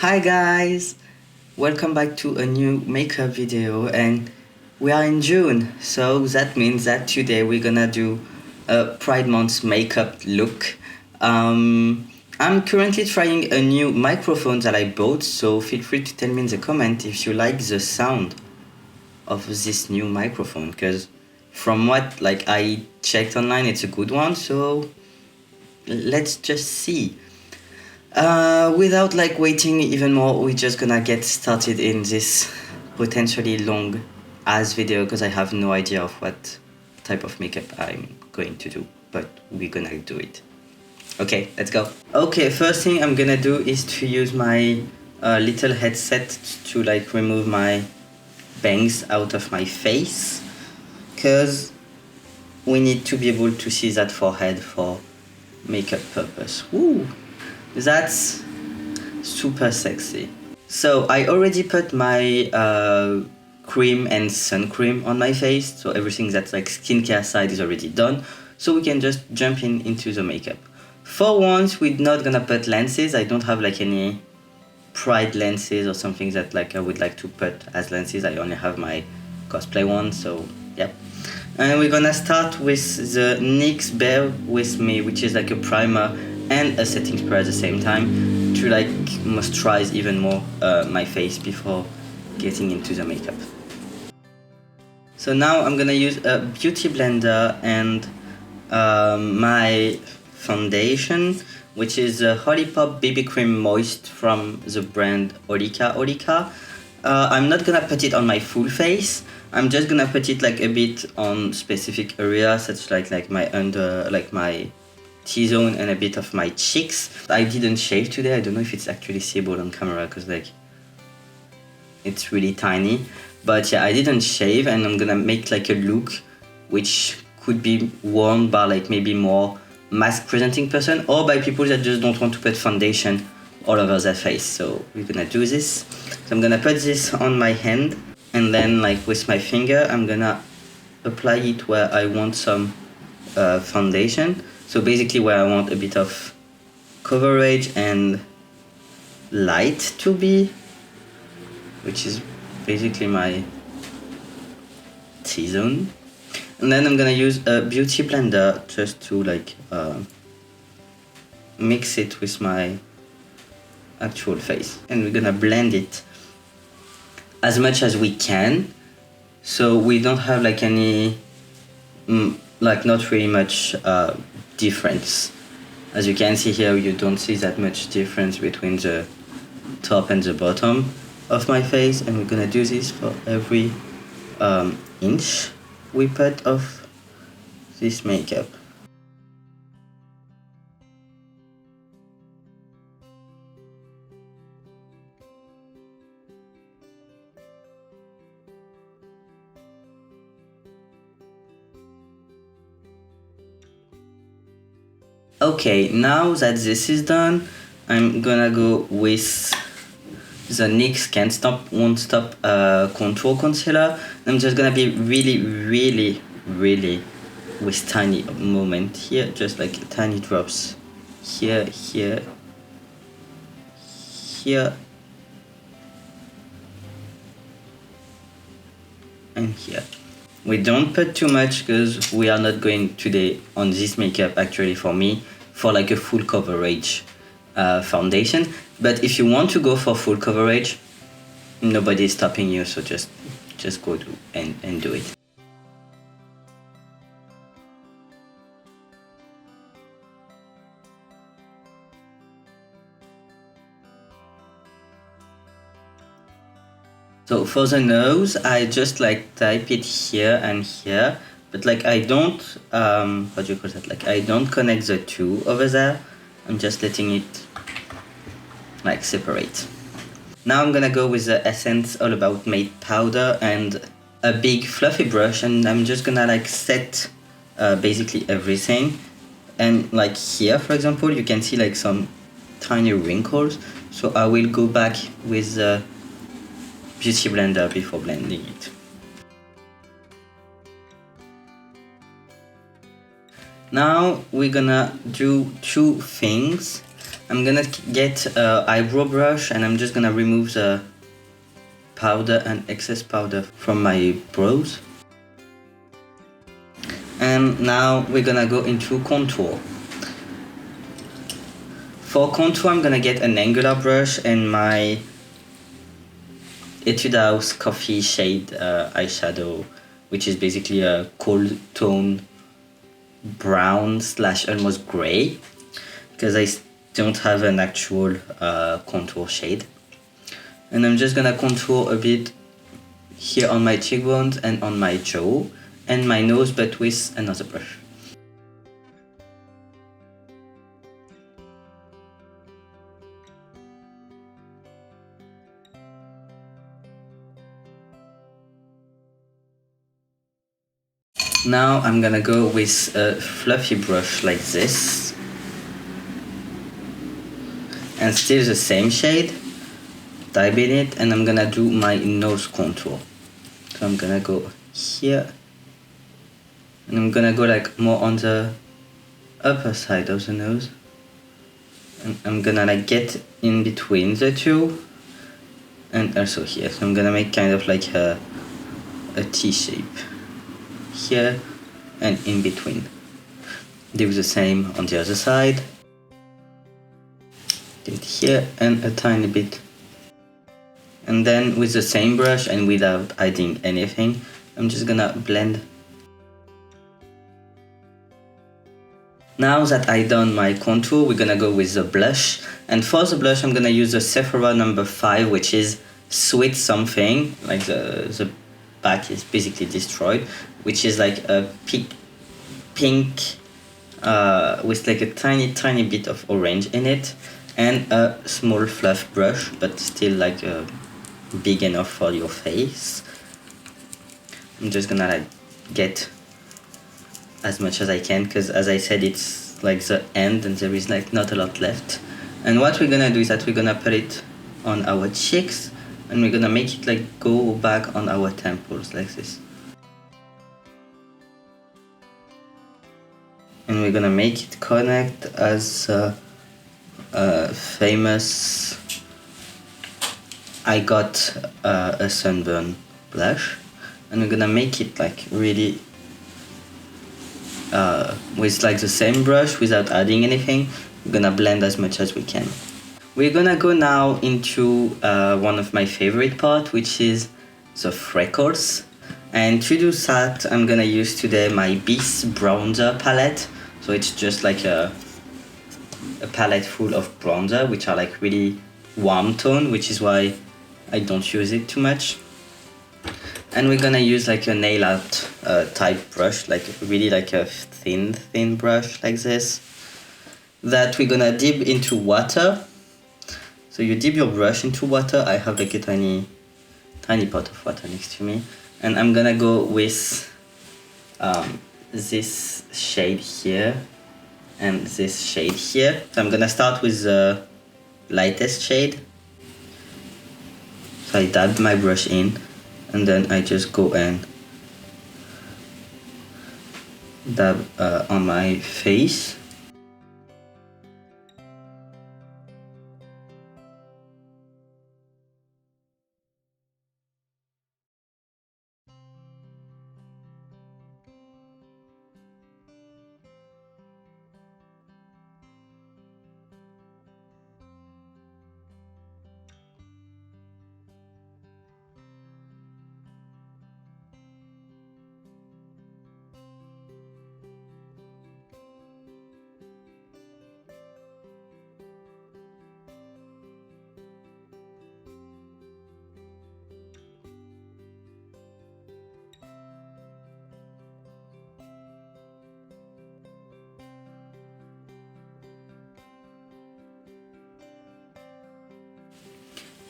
Hi guys! Welcome back to a new makeup video, and we are in June, so that means that today we're gonna do a Pride Month makeup look. I'm currently trying a new microphone that I bought, so feel free to tell me in the comment if you like the sound of this new microphone, because from what I checked online, it's a good one, so let's just see. Without waiting even more, we're just gonna get started in this potentially long ass video, because I have no idea of what type of makeup I'm going to do, but we're gonna do it. Okay, let's go. Okay, first thing I'm gonna do is to use my little headset to remove my bangs out of my face, because we need to be able to see that forehead for makeup purpose. Woo! That's super sexy. So I already put my cream and sun cream on my face, so everything that's skincare side is already done, so we can just jump into the makeup. For once, we're not gonna put lenses. I don't have any Pride lenses or something that I would like to put as lenses. I only have my cosplay one, so yeah. And we're gonna start with the NYX Bear With Me, which is a primer and a setting spray at the same time to moisturize even more my face before getting into the makeup. So now I'm gonna use a beauty blender and my foundation, which is a Hollipop BB Cream Moist from the brand 𝙃𝙚𝙦𝙚𝙦. I'm not gonna put it on my full face. I'm just gonna put it a bit on specific areas, such like my under, my T-zone, and a bit of my cheeks. I didn't shave today. I don't know if it's actually seeable on camera, because it's really tiny. But yeah, I didn't shave, and I'm gonna make a look which could be worn by maybe more mask presenting person, or by people that just don't want to put foundation all over their face. So we're gonna do this. So I'm gonna put this on my hand, and then with my finger I'm gonna apply it where I want some foundation. So basically where I want a bit of coverage and light to be, which is basically my T-zone. And then I'm gonna use a beauty blender just to mix it with my actual face. And we're gonna blend it as much as we can, so we don't have any not really much difference. As you can see here, you don't see that much difference between the top and the bottom of my face, and we're gonna do this for every inch we put of this makeup. Okay, now that this is done, I'm gonna go with the NYX Can't Stop Won't Stop Contour Concealer. I'm just gonna be really with tiny moment here, just tiny drops here, here, here, and here. We don't put too much, because we are not going today on this makeup, actually for me, for a full coverage foundation. But if you want to go for full coverage, nobody is stopping you, so just go and do it. So for the nose, I just type it here and here, but I don't, what do you call that? I don't connect the two over there. I'm just letting it separate. Now I'm gonna go with the Essence All About Made powder and a big fluffy brush, and I'm just gonna set basically everything. And here, for example, you can see some tiny wrinkles. So I will go back with the beauty blender before blending it. Now we're gonna do two things. I'm gonna get an eyebrow brush and I'm just gonna remove the powder and excess powder from my brows. And now we're gonna go into contour. For contour, I'm gonna get an angular brush and my 𝙃𝙯𝙯𝙯 coffee shade eyeshadow, which is basically a cool tone brown / almost gray, because I don't have an actual contour shade. And I'm just gonna contour a bit here on my cheekbones and on my jaw and my nose, but with another brush. Now I'm gonna go with a fluffy brush like this, and still the same shade, dab in it, and I'm gonna do my nose contour. So I'm gonna go here, and I'm gonna go like more on the upper side of the nose, and I'm gonna like get in between the two, and also here. So I'm gonna make kind of like a T shape here and in between. Do the same on the other side. Do it here and a tiny bit. And then with the same brush and without adding anything, I'm just gonna blend. Now that I've done my contour, we're gonna go with the blush. And for the blush, I'm gonna use the Sephora number 5, which is Sweet Something, like the back is basically destroyed, which is like a pink with like a tiny bit of orange in it, and a small fluff brush, but still like big enough for your face. I'm just gonna like get as much as I can, because as I said, it's like the end and there is like not a lot left. And what we're gonna do is that we're gonna put it on our cheeks, and we're gonna make it like go back on our temples like this. And we're gonna make it connect as a famous I got a sunburn blush. And we're gonna make it like really with like the same brush without adding anything. We're gonna blend as much as we can. We're gonna go now into one of my favorite parts, which is the freckles. And to do that, I'm gonna use today my 𝙃𝙯𝙯𝙯 bronzer palette. So it's just like a palette full of bronzer, which are like really warm tone, which is why I don't use it too much. And we're gonna use like a nail art type brush, like really like a thin brush like this, that we're gonna dip into water. So you dip your brush into water. I have like a tiny pot of water next to me, and I'm gonna go with this shade here and this shade here. So I'm gonna start with the lightest shade. So I dab my brush in, and then I just go and dab on my face.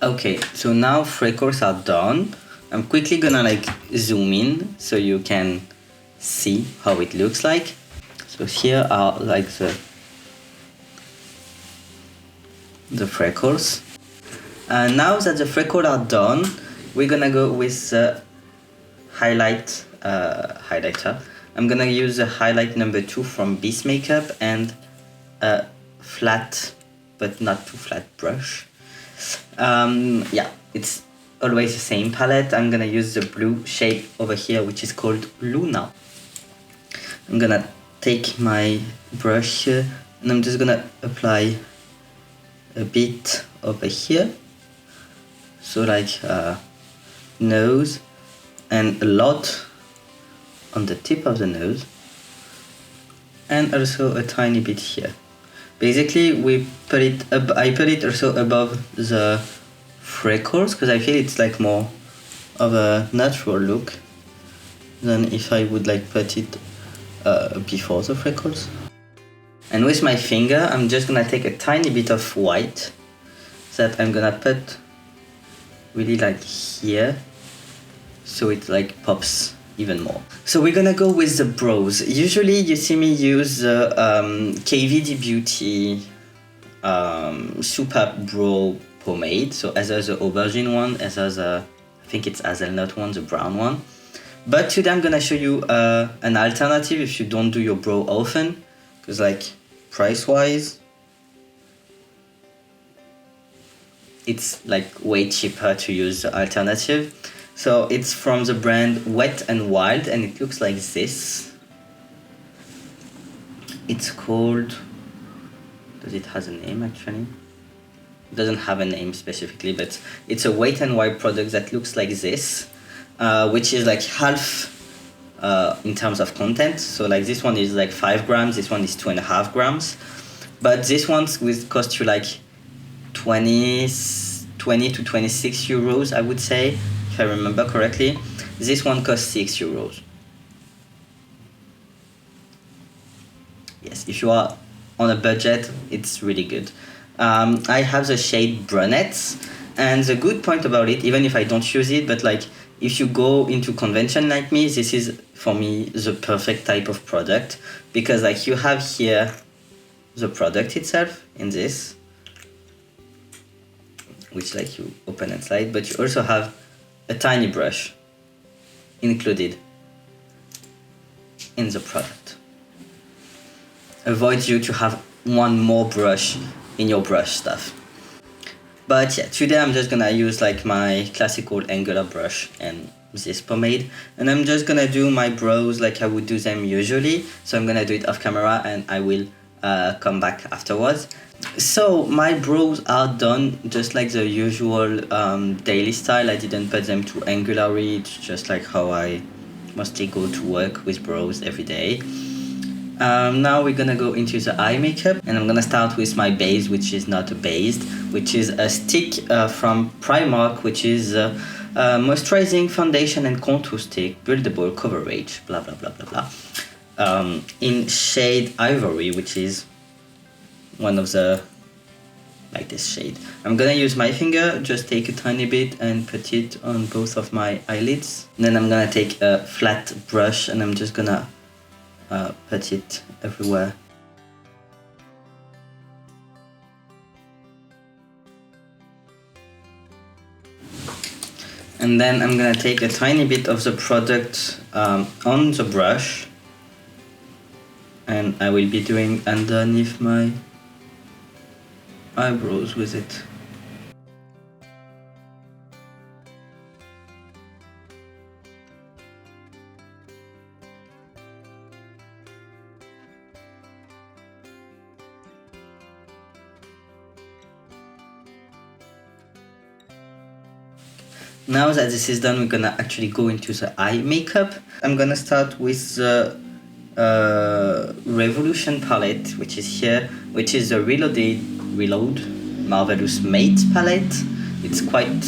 Okay, so now freckles are done. I'm quickly gonna like zoom in so you can see how it looks like. So here are like the freckles. Now that the freckles are done, we're gonna go with the highlighter. I'm gonna use the highlight number 2 from Beast Makeup and a flat but not too flat brush. Yeah, it's always the same palette. I'm gonna use the blue shade over here, which is called Luna. I'm gonna take my brush here and I'm just gonna apply a bit over here, so like nose, and a lot on the tip of the nose, and also a tiny bit here. Basically, I put it also above the freckles because I feel it's like more of a natural look than if I would like put it before the freckles. And with my finger, I'm just gonna take a tiny bit of white that I'm gonna put really like here, so it like pops even more. So we're gonna go with the brows. Usually you see me use the KVD Beauty Super Brow Pomade. So either the aubergine one, either the, I think it's hazelnut one, the brown one. But today I'm gonna show you an alternative if you don't do your brow often, because like price-wise, it's like way cheaper to use the alternative. So it's from the brand Wet n Wild and it looks like this. It's called, does it has a name actually? It doesn't have a name specifically, but it's a Wet n Wild product that looks like this, which is like half in terms of content. So like this one is like 5 grams, this one is 2.5 grams. But this one will cost you like 20 to 26 euros, I would say, if I remember correctly. This one costs 6 euros. Yes, if you are on a budget, it's really good. I have the shade Brunettes, and the good point about it, even if I don't use it, but like if you go into convention like me, this is for me the perfect type of product, because like you have here the product itself in this, which like you open and slide, but you also have a tiny brush included in the product. Avoids you to have one more brush in your brush stuff. But yeah, today I'm just gonna use like my classical angular brush and this pomade, and I'm just gonna do my brows like I would do them usually. So I'm gonna do it off camera and I will come back afterwards. So my brows are done just like the usual daily style. I didn't put them too angularly, it's just like how I mostly go to work with brows every day. Now we're gonna go into the eye makeup, and I'm gonna start with my base, which is not a base, which is a stick from Primark, which is moisturizing foundation and contour stick, buildable coverage, blah blah blah blah blah, in shade Ivory, which is one of the, like this shade. I'm gonna use my finger, just take a tiny bit and put it on both of my eyelids. And then I'm gonna take a flat brush and I'm just gonna put it everywhere. And then I'm gonna take a tiny bit of the product on the brush, and I will be doing underneath my eyebrows with it. Now that this is done, we're gonna actually go into the eye makeup. I'm gonna start with the Revolution palette, which is here, which is the Reload Marvelous Mate palette. It's quite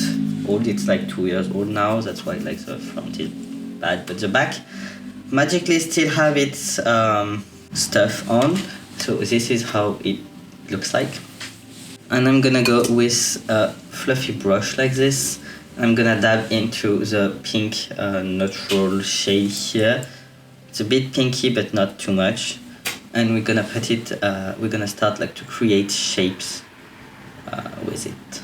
old, it's like 2 years old now, that's why like the front is bad, but the back magically still have its stuff on. So this is how it looks like. And I'm gonna go with a fluffy brush like this. I'm gonna dab into the pink neutral shade here. It's a bit pinky, but not too much. And we're gonna put it, we're gonna start like to create shapes with it.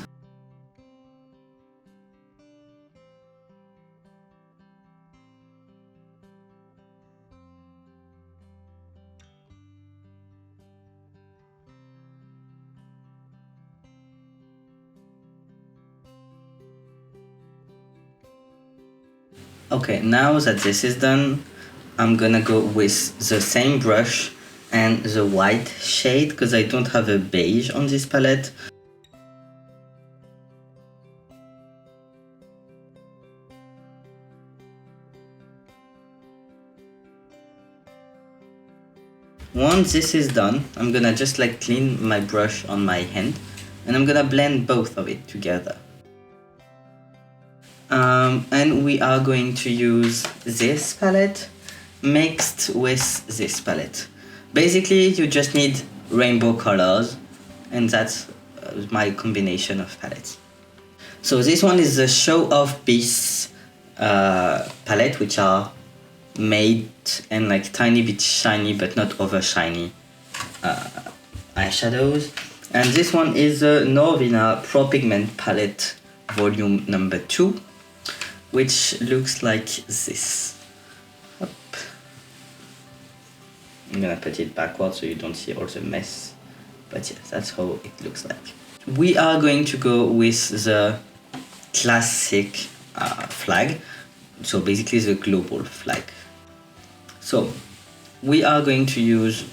Okay, now that this is done, I'm gonna go with the same brush and the white shade because I don't have a beige on this palette. Once this is done, I'm gonna just like clean my brush on my hand and I'm gonna blend both of it together. And we are going to use this palette mixed with this palette. Basically, you just need rainbow colors, and that's my combination of palettes. So this one is the 𝙯𝙯𝙯 palette, which are made and like tiny bit shiny but not over shiny eyeshadows. And this one is the Norvina Pro Pigment palette volume number 2, which looks like this. Up. I'm gonna put it backwards so you don't see all the mess, but yeah, that's how it looks like. We are going to go with the classic flag, so basically the global flag. So we are going to use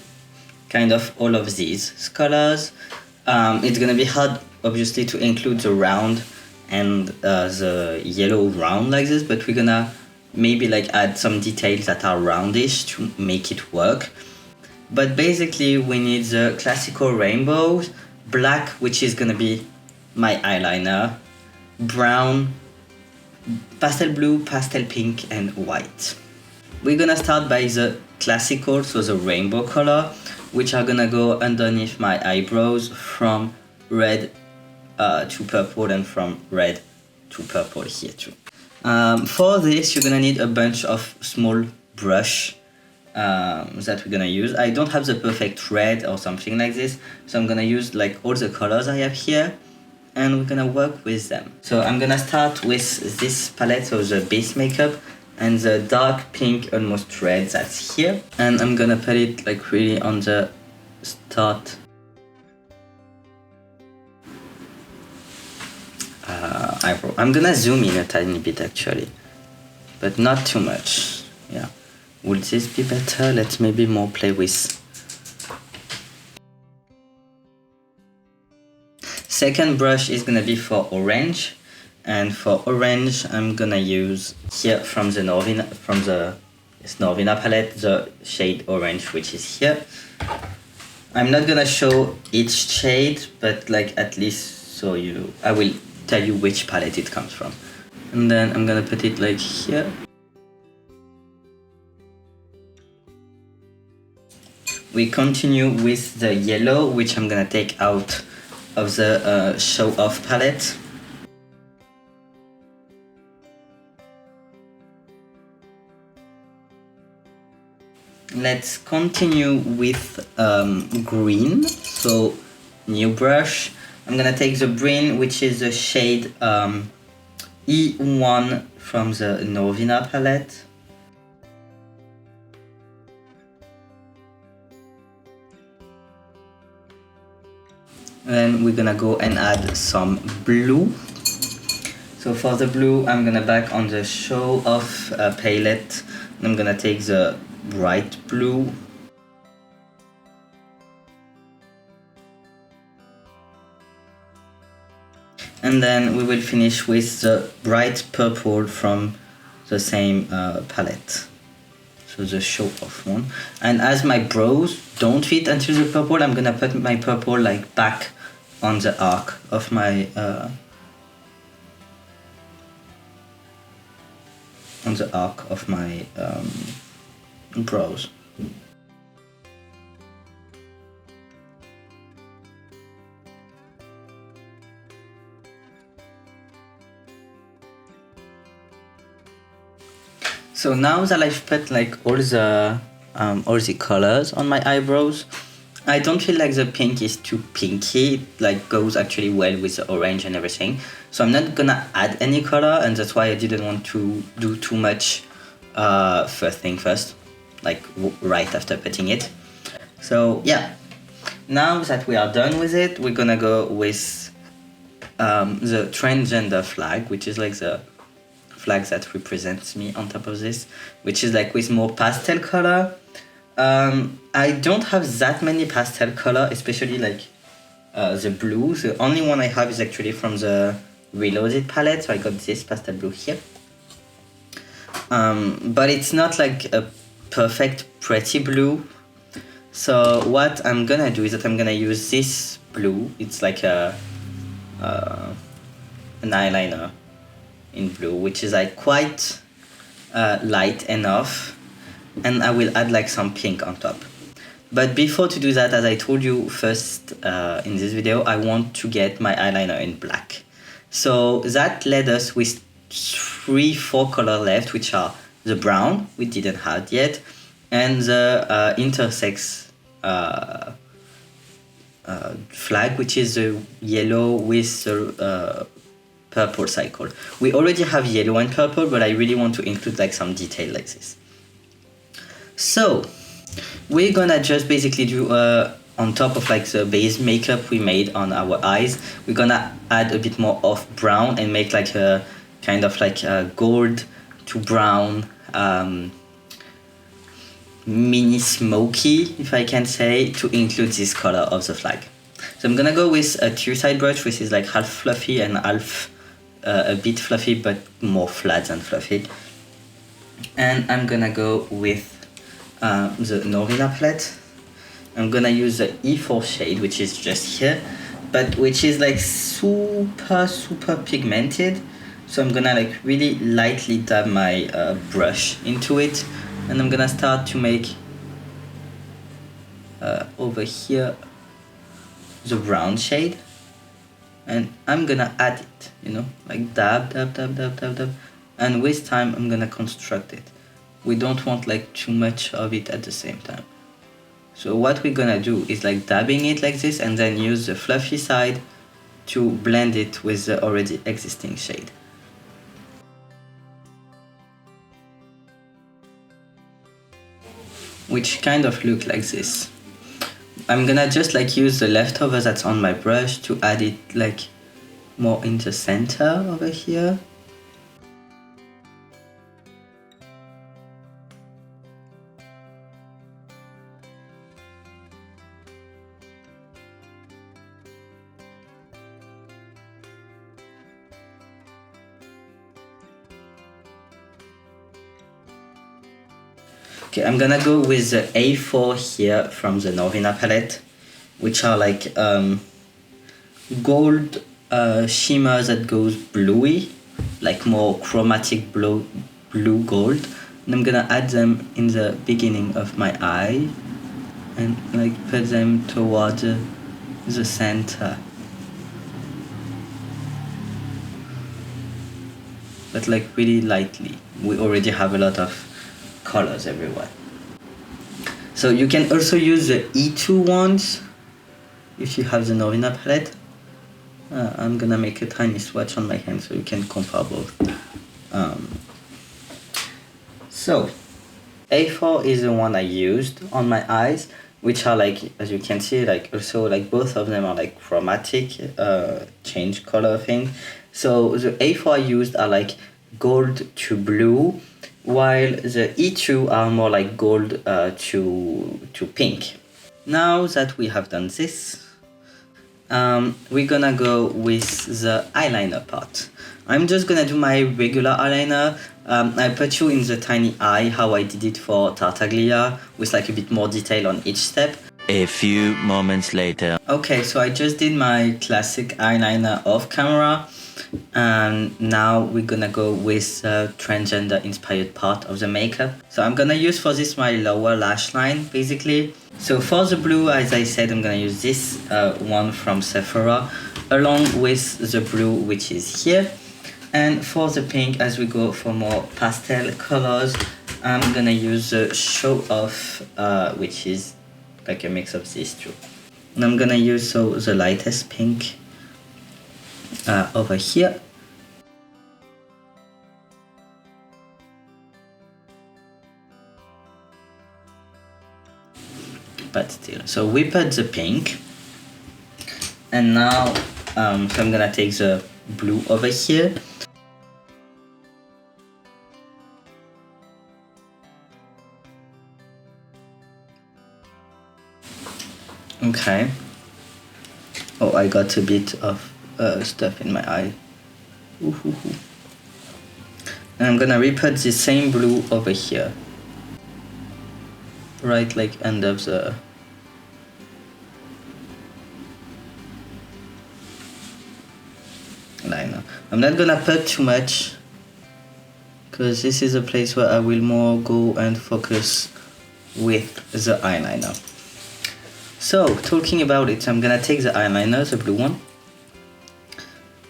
kind of all of these colors. It's gonna be hard obviously to include the round and the yellow round like this, but we're gonna maybe like add some details that are roundish to make it work. But basically we need the classical rainbows, black, which is gonna be my eyeliner, brown, pastel blue, pastel pink, and white. We're gonna start by the classical, so the rainbow color, which are gonna go underneath my eyebrows from red to purple and from red to purple here too. For this, you're gonna need a bunch of small brush that we're gonna use. I don't have the perfect red or something like this, so I'm gonna use like all the colors I have here, and we're gonna work with them. So I'm gonna start with this palette, so the base makeup, and the dark pink, almost red, that's here. And I'm gonna put it like really on the start eyebrow. I'm gonna zoom in a tiny bit actually, but not too much. Yeah. Would this be better? Let's maybe more play with. Second brush is gonna be for orange, and for orange I'm gonna use here from the Norvina palette the shade orange, which is here. I'm not gonna show each shade, but like at least so I will tell you which palette it comes from. And then I'm gonna put it like here. We continue with the yellow, which I'm gonna take out of the Show Off palette. Let's continue with green, so new brush. I'm gonna take the green, which is the shade E1 from the Norvina palette. Then we're gonna go and add some blue. So for the blue, I'm gonna back on the Show Off palette. I'm gonna take the bright blue. And then we will finish with the bright purple from the same palette. So the Show Off one. And as my brows don't fit into the purple, I'm gonna put my purple like back on the arc of my brows. So now that I've put like all the colors on my eyebrows, I don't feel like the pink is too pinky. It like goes actually well with the orange and everything. So I'm not gonna add any color, and that's why I didn't want to do too much first thing first, like right after putting it. So yeah, now that we are done with it, we're gonna go with the transgender flag, which is like the flag that represents me on top of this, which is like with more pastel color. I don't have that many pastel color, especially like the blue. The only one I have is actually from the Reloaded palette, so I got this pastel blue here. But it's not like a perfect pretty blue. So what I'm gonna do is that I'm gonna use this blue. It's like an eyeliner in blue, which is like quite light enough, and I will add like some pink on top. But before to do that, as I told you first in this video, I want to get my eyeliner in black. So that led us with 3-4 colors left, which are the brown, we didn't have yet, and the intersex flag, which is the yellow with the purple cycle. We already have yellow and purple, but I really want to include like some detail like this. So we're gonna just basically do on top of like the base makeup we made on our eyes, we're gonna add a bit more of brown and make like a kind of like a gold to brown mini smoky, if I can say, to include this color of the flag. So I'm gonna go with a two-side brush, which is like half fluffy and half a bit fluffy, but more flat than fluffy. And I'm gonna go with the 𝙁𝙗𝙯𝙯 palette. I'm gonna use the E4 shade, which is just here, but which is like super pigmented. So I'm gonna like really lightly dab my brush into it, and I'm gonna start to make over here the brown shade, and I'm gonna add it, you know, like dab, and with time I'm gonna construct it. We don't want like too much of it at the same time. So what we're gonna do is like dabbing it like this, and then use the fluffy side to blend it with the already existing shade. Which kind of look like this. I'm gonna just like use the leftover that's on my brush to add it like more in the center over here. Okay, I'm gonna go with the A4 here from the 𝙁𝙗𝙯𝙯 palette, which are like gold shimmer that goes bluey, like more chromatic blue gold. And I'm gonna add them in the beginning of my eye and like put them towards the center. But like really lightly. We already have a lot of colors everywhere. So you can also use the E2 ones if you have the 𝙁𝙗𝙯𝙯 palette. I'm gonna make a tiny swatch on my hand so you can compare both. So A4 is the one I used on my eyes, which are like, as you can see, like also like both of them are like chromatic change color thing. So the A4 I used are like gold to blue, while the E2 are more like gold to pink. Now that we have done this, we're gonna go with the eyeliner part. I'm just gonna do my regular eyeliner. I put you in the tiny eye how I did it for Tartaglia, with like a bit more detail on each step. A few moments later. Okay, so I just did my classic eyeliner off camera, and now we're gonna go with the transgender inspired part of the makeup. So I'm gonna use for this my lower lash line basically. So for the blue, as I said, I'm gonna use this one from Sephora along with the blue, which is here. And for the pink, as we go for more pastel colors, I'm gonna use the Show Off, which is like a mix of these two. And I'm gonna use the lightest pink over here. But still, so we put the pink, and now so I'm gonna take the blue over here, Okay. Oh, I got a bit of stuff in my eye. Ooh. And I'm gonna re-put the same blue over here. Right, like under the liner. I'm not gonna put too much, because this is a place where I will more go and focus with the eyeliner. So, talking about it, I'm gonna take the eyeliner, the blue one,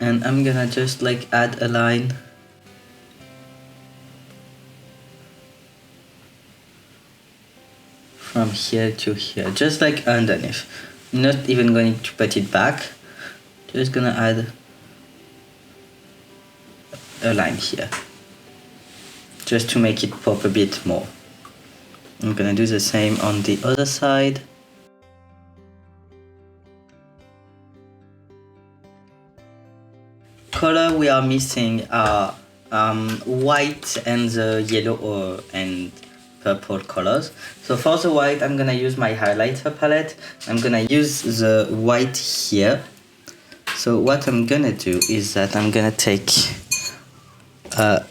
and I'm gonna just like add a line from here to here, just like underneath. I'm not even going to put it back, just gonna add a line here, just to make it pop a bit more. I'm gonna do the same on the other side. Color we are missing are white and the yellow and purple colors. So for the white, I'm gonna use my highlighter palette. I'm gonna use the white here. So what I'm gonna do is that I'm gonna take a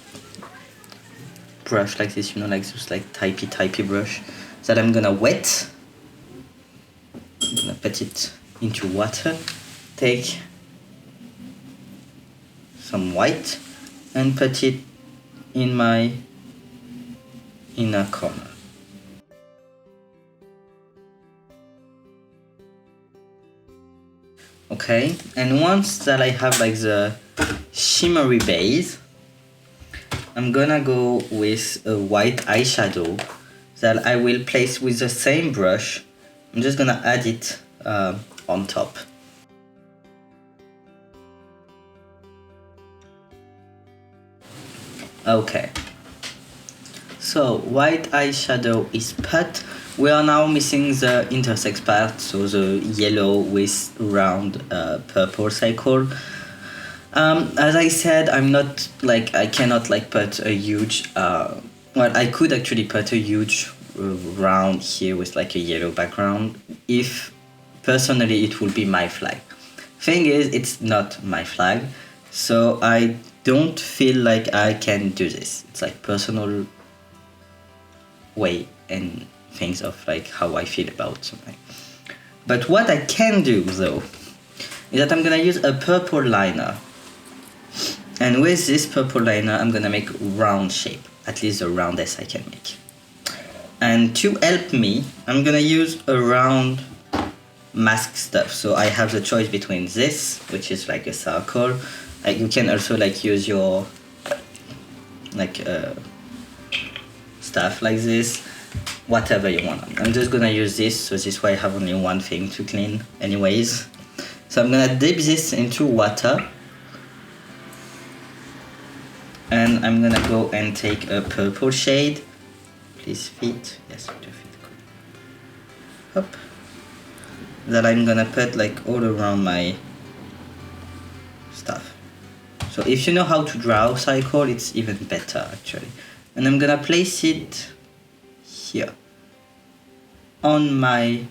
brush like this, you know, like this like typey brush that I'm gonna wet. I'm gonna put it into water, take some white and put it in my inner corner. Okay, and once that I have like the shimmery base, I'm gonna go with a white eyeshadow that I will place with the same brush. I'm just gonna add it on top. Okay, so white eyeshadow is put. We are now missing the intersex part, so the yellow with round purple circle. As I said, I cannot like put a huge, well, I could actually put a huge round here with like a yellow background if personally it would be my flag. Thing is, it's not my flag, so I don't feel like I can do this. It's like personal way and things of like how I feel about something. But what I can do though is that I'm gonna use a purple liner, and with this purple liner I'm gonna make round shape, at least the roundest I can make. And to help me, I'm gonna use a round mask stuff. So I have the choice between this, which is like a circle. Like you can also like use your like stuff like this, whatever you want. I'm just gonna use this, so this way I have only one thing to clean anyways. So I'm gonna dip this into water, and I'm gonna go and take a purple shade. Please fit, yes, it fit. Hop. That I'm gonna put like all around my stuff. So if you know how to draw cycle, it's even better actually. And I'm gonna place it here on my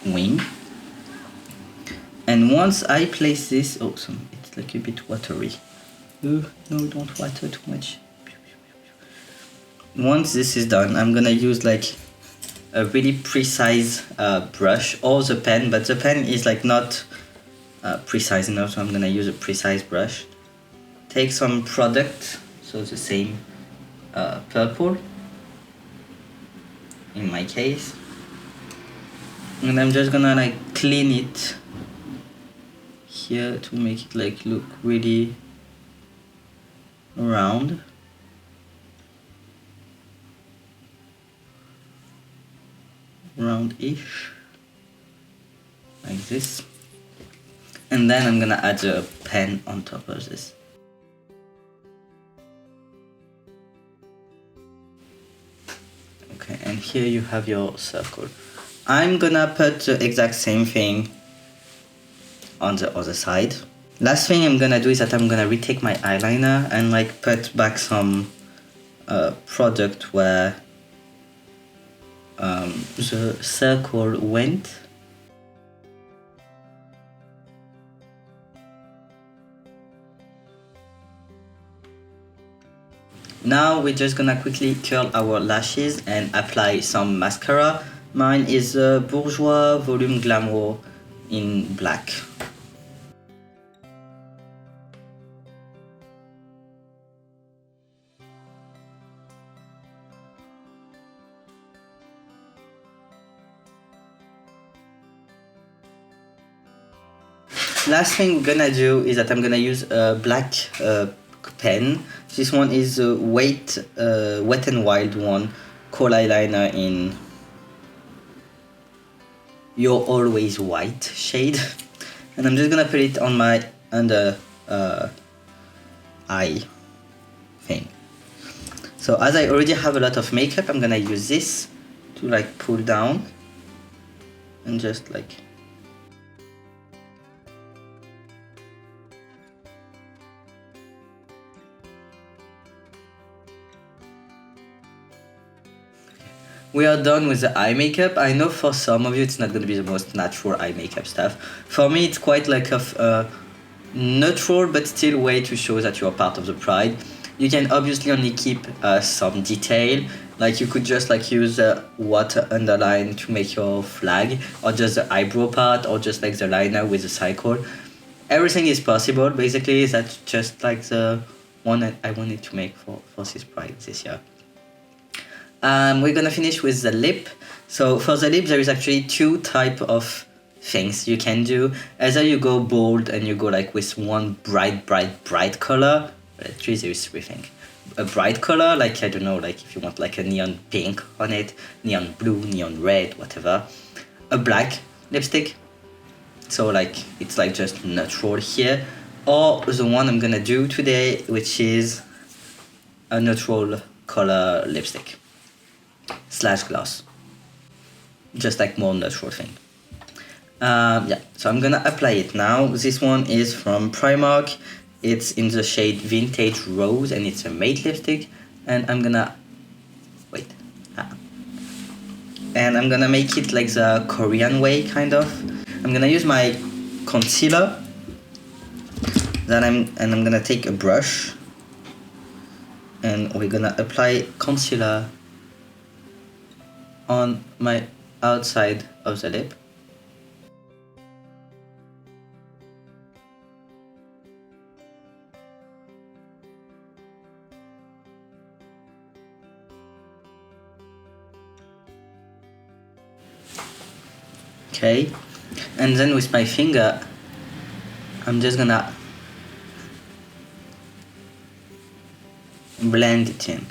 wing. And once I place this, it's like a bit watery. No, don't water too much. Once this is done, I'm gonna use like a really precise brush or the pen, but the pen is like not precise enough, so I'm gonna use a precise brush. Take some product, so the same purple in my case, and I'm just gonna like clean it here to make it like look really round. Round-ish, like this. And then I'm gonna add a pen on top of this. Okay, and here you have your circle. I'm gonna put the exact same thing on the other side. Last thing I'm gonna do is that I'm gonna retake my eyeliner and like put back some product where the circle went. Now we're just gonna quickly curl our lashes and apply some mascara. Mine is Bourjois Volume Glamour in black. Last thing we're gonna do is that I'm gonna use a black pen. This one is a Wet n Wild one, kohl eyeliner in You're Always White shade. And I'm just gonna put it on my under eye thing. So as I already have a lot of makeup, I'm gonna use this to like pull down and just like we are done with the eye makeup. I know for some of you it's not going to be the most natural eye makeup stuff. For me it's quite like a neutral but still way to show that you are part of the pride. You can obviously only keep some detail, like you could just like use a water underline to make your flag, or just the eyebrow part, or just like the liner with the cycle. Everything is possible. Basically that's just like the one that I wanted to make for this pride this year. We're gonna finish with the lip. So for the lip there is actually two type of things you can do. Either you go bold and you go like with one bright color. Actually there is three things. A bright color, like I don't know, like if you want like a neon pink on it, neon blue, neon red, whatever. A black lipstick, so like it's like just neutral here. Or the one I'm gonna do today, which is a neutral color lipstick slash gloss, just like more neutral thing. Yeah, so I'm gonna apply it now. This one is from Primark. It's in the shade Vintage Rose and it's a matte lipstick. And I'm gonna and I'm gonna make it like the Korean way, kind of. I'm gonna use my concealer. I'm gonna take a brush and we're gonna apply concealer on my outside of the lip. Okay, and then with my finger I'm just gonna blend it in.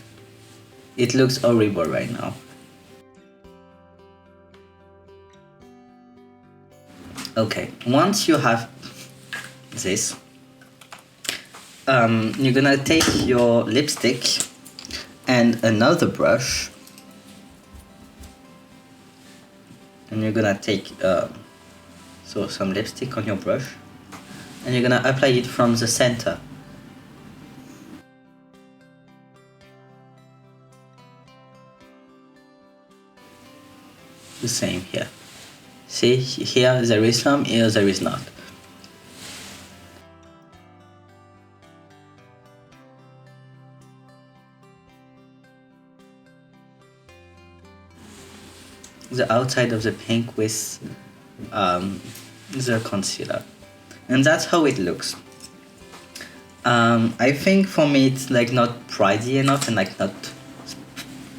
It looks horrible right now. Okay, once you have this, you're gonna take your lipstick and another brush, and you're gonna take some lipstick on your brush, and you're gonna apply it from the center. The same here. See, here there is some, here there is not. The outside of the pink with the concealer, and that's how it looks. I think for me it's like not pridey enough and like not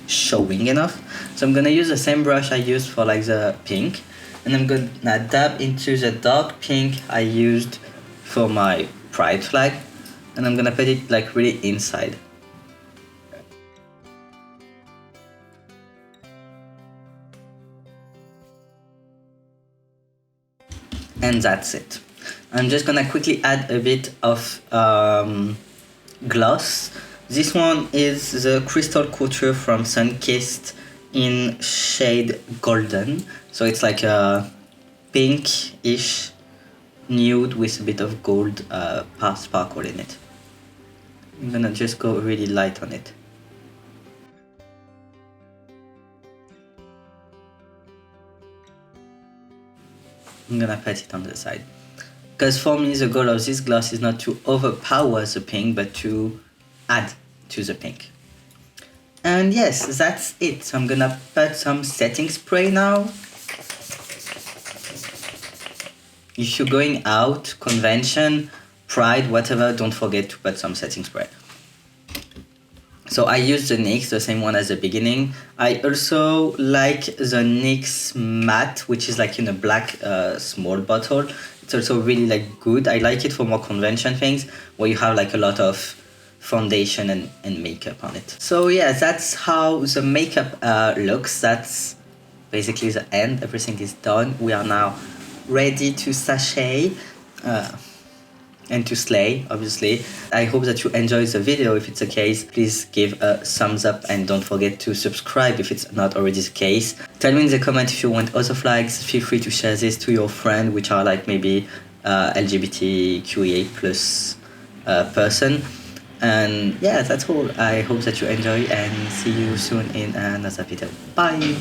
showing enough, so I'm gonna use the same brush I used for like the pink, and I'm gonna dab into the dark pink I used for my pride flag, and I'm gonna put it like really inside. And that's it. I'm just gonna quickly add a bit of gloss. This one is the Crystal Couture from Sunkissed in shade Golden. So it's like a pink-ish nude with a bit of gold sparkle in it. I'm gonna just go really light on it. I'm gonna put it on the side. Because for me, the goal of this gloss is not to overpower the pink, but to add to the pink. And yes, that's it. So I'm gonna put some setting spray now. If you're going out, convention, pride, whatever, don't forget to put some setting spray. So I use the NYX, the same one as the beginning. I also like the NYX matte, which is like in a black small bottle. It's also really like good. I like it for more convention things where you have like a lot of foundation and makeup on it. So yeah, that's how the makeup looks. That's basically the end. Everything is done. We are now ready to sachet and to slay, obviously. I hope that you enjoyed the video. If it's the case, please give a thumbs up and don't forget to subscribe if it's not already the case. Tell me in the comment if you want other flags. Feel free to share this to your friend, which are like maybe LGBTQIA plus person. And yeah, that's all. I hope that you enjoy and see you soon in another video. Bye!